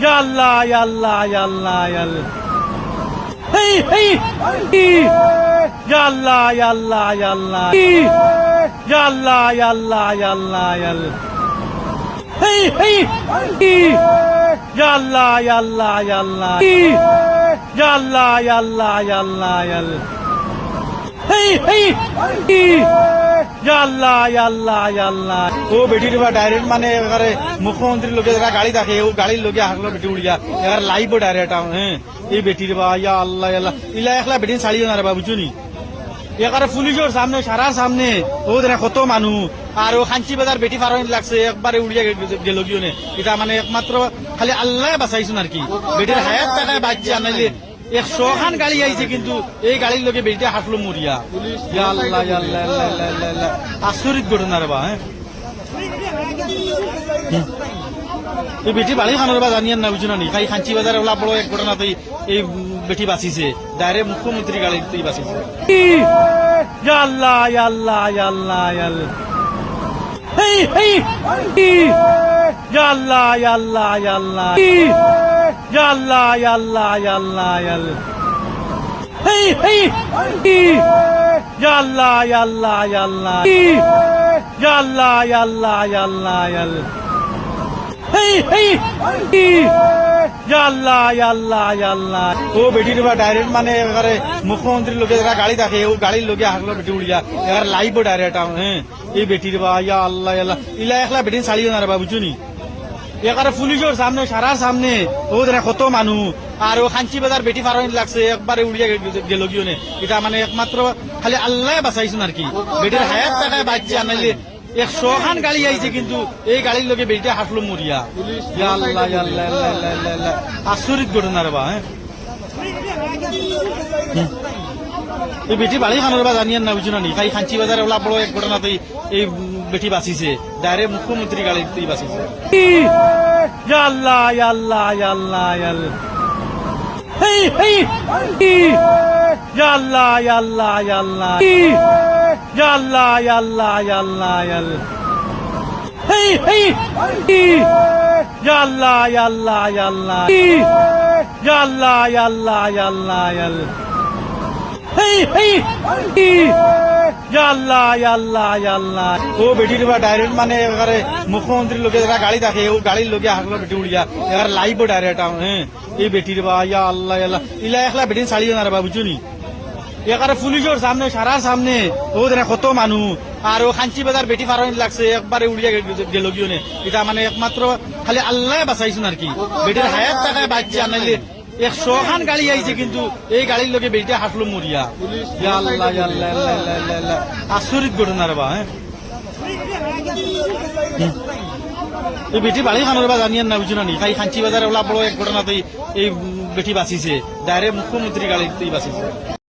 Ya Allah, ya Allah, ya Allah, ya Allah. Hey, hey, ya Allah, ya Allah, ya Allah. Ya Allah, ya Allah, ya Allah, ya Allah. Hey, hey, ya Allah, ya Allah, ya Allah. Ya Allah, ya Allah, ya Allah, ya Allah. Hey, hey, ya Allah, ya Allah, ya Allah. ও বেটির বা direct মানে এবারে মুখ্যমন্ত্রীর লোকে যারা গাড়ি দেখে ও গাড়ির লোকে হাগলো বেটি উড়িয়া এবার লাইভ ডাইরেক্ট হ্যাঁ এই বেটির বা ইয়া আল্লাহ আল্লাহ ইলা একলা বেটিন ছাড়িও না রে বাবু বুঝুনি এবারে পুলিশের সামনে সারা সামনে ও দেখে কত মানুষ আর ও খাঞ্চি বাজার বেটি ফারইন লাগছে একবারে উড়িয়া গেল গিয়ে নে এটা মানে একমাত্র খালি আল্লাহ বাঁচাইছেন আর কি বেটির হায়াত টাকায় বাঁচছে আনাইলে 100 খান গাড়ি আইছে কিন্তু এই গাড়ির লোকে বেটিটা হাসলো মরিয়া ইয়া আল্লাহ ইয়া আল্লাহ আল্লাহ আল্লাহ আল্লাহ আচরিত ঘটনা রে বা হ্যাঁ এই বেটি বাড়ি খানোর বা জানিয়েন না বুঝুন নি খাই খাঞ্চি বাজারে ওলা বড় এক ঘটনাতেই এই বেটি বাঁচিছে ডাইরেক্ট মুখ্যমন্ত্রী গাড়িতেই বাঁচিছে ইয়া আল্লাহ ইয়া আল্লাহ ইয়া আল্লাহ ইয়া আল্লাহ হেই হেই ইয়া আল্লাহ ইয়া আল্লাহ ইয়া আল্লাহ ইয়া আল্লাহ ইয়া আল্লাহ ইয়া আল্লাহ ইয়া আল্লাহ হেই হেই ইয়া আল্লাহ ইয়া আল্লাহ ইয়া আল্লাহ ইয়া আল্লাহ ইয়া আল্লাহ ইয়া আল্লাহ ইয়া আল্লাহ হেই হেই ইয়া আল্লাহ ইয়া আল্লাহ ইয়া আল্লাহ ও বেটির বা ডাইরেক্ট মানে এবারে মুখ্যমন্ত্রীর লোকে যারা গাড়ি দেখে ও গাড়ির লোকে হাগলো বেটি উড়িয়া এবার লাইভ ডাইরেক্ট হ্যাঁ এই বেটির বা ইয়া আল্লাহ আল্লাহ ইলা একলা বেটিন ছাড়িও না রে বাবু বুঝুনি এবারে পুলিশের সামনে সারা সামনে ও দেখে কত মানুষ আর ও খাঞ্চি বাজার বেটি ফারইন লাগছে একবারে উড়িয়া গেল গিয়ে নে এটা মানে একমাত্র খালি আল্লাহ বাঁচাইছেন আর কি বেটির হায়াত টাকায় বাঁচছে আনাইলে 100 খান গাড়ি আইছে কিন্তু এই গাড়ির লোকে বেটিটা হাসলো মরিয়া ইয়া আল্লাহ ইয়া আল্লাহ আল্লাহ আল্লাহ আল্লাহ আচরিত ঘটনা রে বা হ্যাঁ এই বেটি বাড়ি খানোর বা জানিয়েন না বুঝুন নি খাই খাঞ্চি বাজারে ওলা বড় এক ঘটনাতেই এই বেটি বাঁচিছে ডাইরেক্ট মুখ্যমন্ত্রী গাড়িতেই বাঁচিছে ইয়া আল্লাহ ইয়া আল্লাহ ইয়া আল্লাহ ইয়া আল্লাহ হেই হেই ইয়া আল্লাহ ইয়া আল্লাহ ইয়া আল্লাহ ইয়া আল্লাহ ইয়া আল্লাহ ইয়া আল্লাহ ইয়া আল্লাহ হেই হেই ইয়া আল্লাহ ইয়া আল্লাহ ইয়া আল্লাহ ইয়া আল্লাহ ইয়া আল্লাহ ইয়া আল্লাহ ইয়া আল্লাহ হেই হেই ইয়া আল্লাহ ইয়া আল্লাহ ইয়া আল্লাহ ও বেটির বা ডাইরেক্ট মানে এবারে মুখ্যমন্ত্রীর লোকে যারা গাড়ি দেখে ও গাড়ির লোকে হাগলো বেটি উড়িয়া এবার লাইভ ডাইরেক্ট হ্যাঁ এই বেটির বা ইয়া আল্লাহ আল্লাহ ইলা একলা বেটিন ছাড়িও না রে বাবু বুঝুনি এবারে পুলিশের সামনে সারা সামনে ও দেখে কত মানুষ আর ও খাঞ্চি বাজার বেটি ফারইন লাগছে একবারে উড়িয়া গেল গিয়ে নে এটা মানে একমাত্র খালি আল্লাহ বাঁচাইছেন আর কি বেটির হায়াত টাকায় বাঁচছে আনাইলে 100 খান গাড়ি আইছে কিন্তু এই গাড়ির লোকে বেটিটা হাসলো মরিয়া ইয়া আল্লাহ ইয়া আল্লাহ আল্লাহ আল্লাহ আল্লাহ আচরিত ঘটনা রে বা হ্যাঁ এই বেটি বাড়ি খানোর বা জানিয়েন না বুঝুন নি খাই খাঞ্চি বাজারে ওলা বড় এক ঘটনাতেই এই বেটি বাঁচিছে ডাইরেক্ট মুখ্যমন্ত্রী গাড়িতেই বাঁচিছে